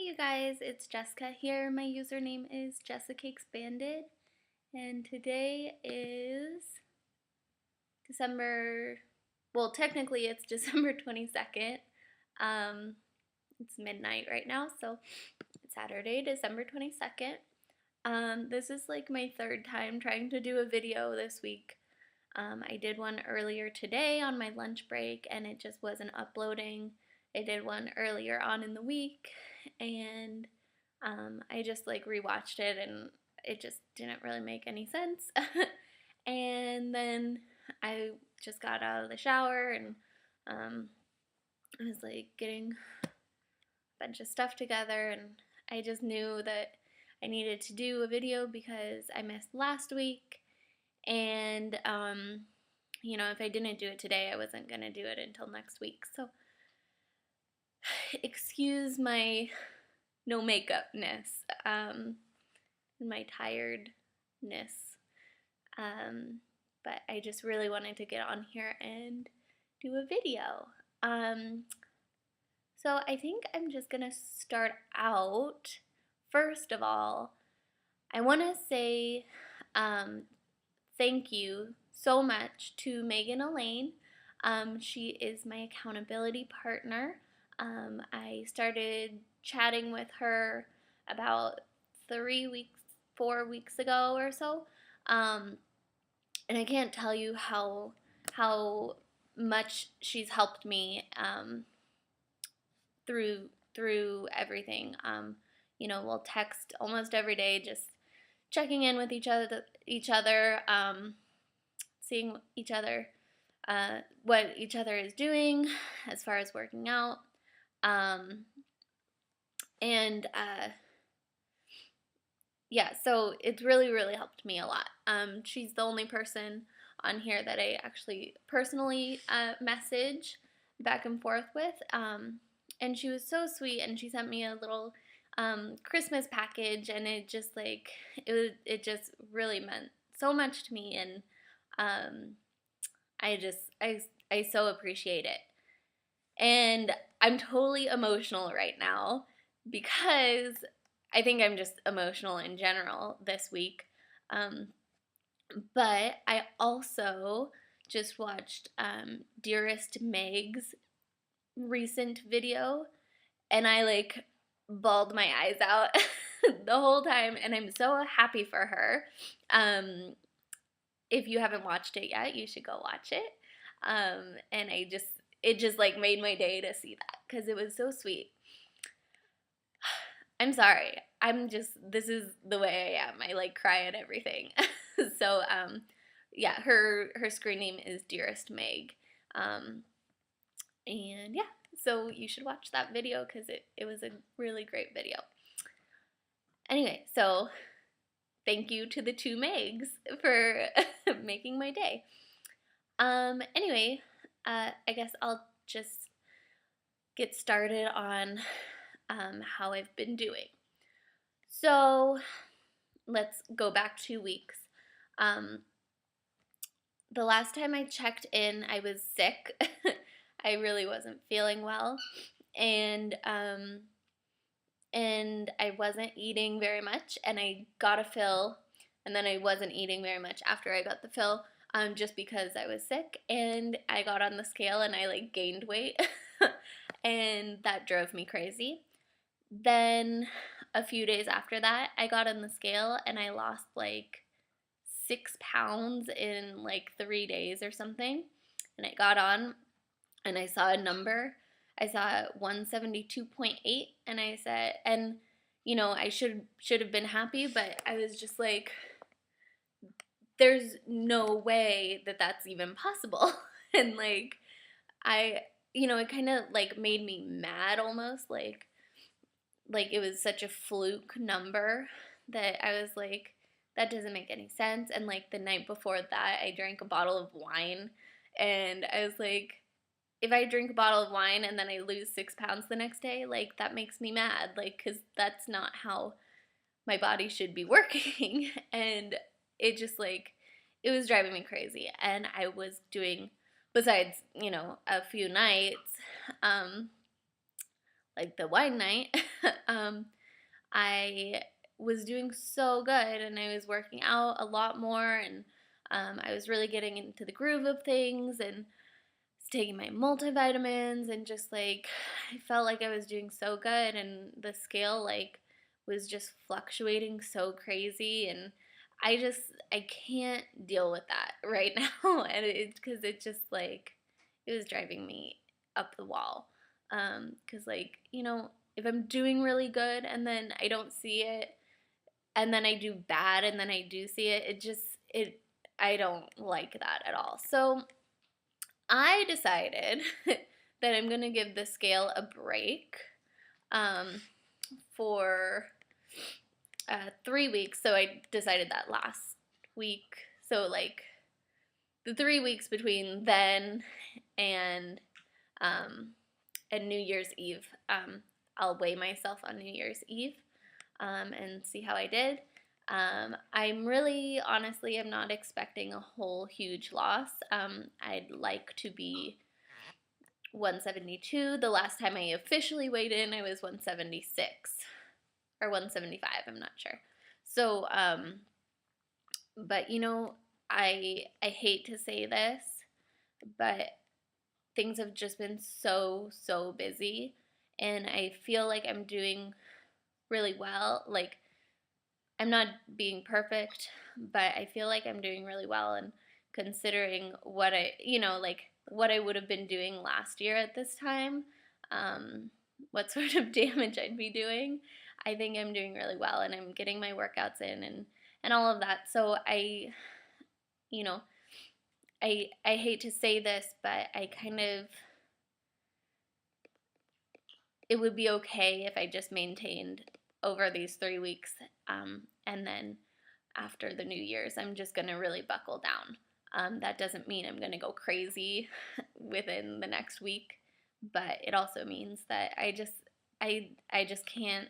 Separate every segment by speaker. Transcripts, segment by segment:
Speaker 1: you guys, it's Jessica here. My username is Jessica Expanded, and today is December, well, technically it's December 22nd. It's midnight right now, so it's Saturday, December 22nd. This is like my third time trying to do a video this week. I did one earlier today on my lunch break, and it just wasn't uploading. I did one earlier on in the week, and I just like rewatched it, and it just didn't really make any sense. And then I just got out of the shower, and I was like getting a bunch of stuff together, and I just knew that I needed to do a video because I missed last week, and if I didn't do it today, I wasn't gonna do it until next week. So excuse my no makeupness, my tiredness, but I just really wanted to get on here and do a video. So I think I'm just gonna start out. First of all, I want to say thank you so much to Megan Elaine. She is my accountability partner. I started chatting with her about 4 weeks ago or so, and I can't tell you how much she's helped me through everything. We'll text almost every day, just checking in with each other, seeing each other, what each other is doing as far as working out. So it's really, really helped me a lot. She's the only person on here that I actually personally message back and forth with. And she was so sweet, and she sent me a little Christmas package, and it just really meant so much to me, and I so appreciate it. And I'm totally emotional right now because I think I'm just emotional in general this week. But I also just watched Dearest Meg's recent video, and I bawled my eyes out the whole time, and I'm so happy for her. If you haven't watched it yet, you should go watch it. And it just made my day to see that, because it was so sweet. I'm sorry. This is the way I am. I cry at everything. So, yeah, her screen name is Dearest Meg. And yeah, so you should watch that video because it was a really great video. Anyway, so thank you to the two Megs for making my day. Anyway, I guess I'll just get started on how I've been doing. So let's go back 2 weeks. The last time I checked in, I was sick. I really wasn't feeling well, and I wasn't eating very much, and I got a fill, and then I wasn't eating very much after I got the fill, just because I was sick, and I got on the scale, and I gained weight, and that drove me crazy. Then a few days after that, I got on the scale, and I lost 6 pounds in 3 days or something, and I got on, and I saw a number. I saw 172.8, and I said, and I should have been happy, but I was just there's no way that that's even possible. And it kind of made me mad almost, it was such a fluke number that I was that doesn't make any sense. And the night before that, I drank a bottle of wine, and I was if I drink a bottle of wine and then I lose 6 pounds the next day, that makes me mad, because that's not how my body should be working. And it just it was driving me crazy. And I was doing, besides a few nights, the wine night, I was doing so good and I was working out a lot more, and I was really getting into the groove of things and taking my multivitamins, and just like I felt like I was doing so good, and the scale like was just fluctuating so crazy, and I can't deal with that right now, and it's because it just like it was driving me up the wall. Because like if I'm doing really good and then I don't see it, and then I do bad and then I do see it, it I don't like that at all. So I decided that I'm gonna give the scale a break um, for 3 weeks. So I decided that last week. So like the 3 weeks between then and um, and New Year's Eve, I'll weigh myself on New Year's Eve and see how I did. I'm really, honestly, I'm not expecting a whole huge loss. I'd like to be 172. The last time I officially weighed in, I was 176 or 175. I'm not sure. So, but I hate to say this, but things have just been so busy, and I feel like I'm doing really well. Like I'm not being perfect, but I feel like I'm doing really well, and considering what like what I would have been doing last year at this time, what sort of damage I'd be doing, I think I'm doing really well, and I'm getting my workouts in and all of that. So you know, I hate to say this, but I kind of it would be okay if I just maintained over these 3 weeks, and then after the New Year's, I'm just gonna really buckle down. That doesn't mean I'm gonna go crazy within the next week, but it also means that I just can't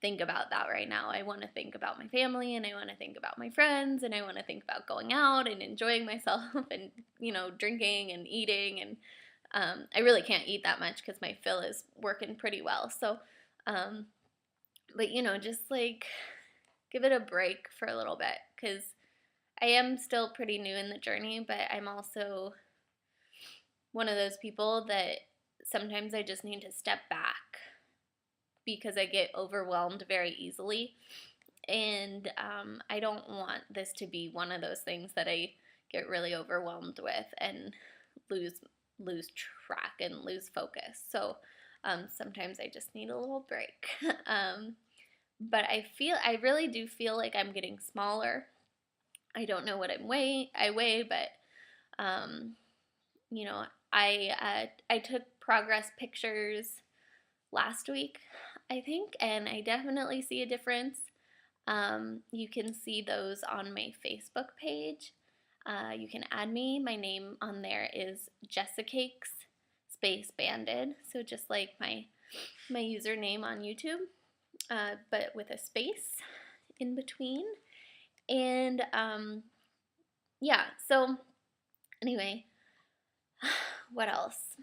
Speaker 1: think about that right now. I want to think about my family, and I want to think about my friends, and I want to think about going out and enjoying myself and drinking and eating, and I really can't eat that much because my fill is working pretty well. So, but just like give it a break for a little bit, because I am still pretty new in the journey, but I'm also one of those people that sometimes I just need to step back because I get overwhelmed very easily. And I don't want this to be one of those things that I get really overwhelmed with and lose track and lose focus. So sometimes I just need a little break. But I really do feel like I'm getting smaller. I don't know what I weigh, but you know, I took progress pictures last week, I think, and I definitely see a difference. You can see those on my Facebook page. You can add me. My name on there is Jessicakes space banded, so just like my username on YouTube, but with a space in between. And yeah, so anyway, what else?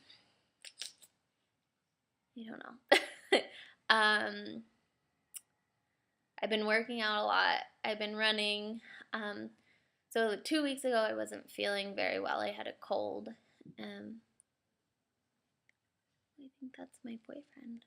Speaker 1: I don't know. I've been working out a lot. I've been running. So 2 weeks ago, I wasn't feeling very well. I had a cold. I think that's my boyfriend.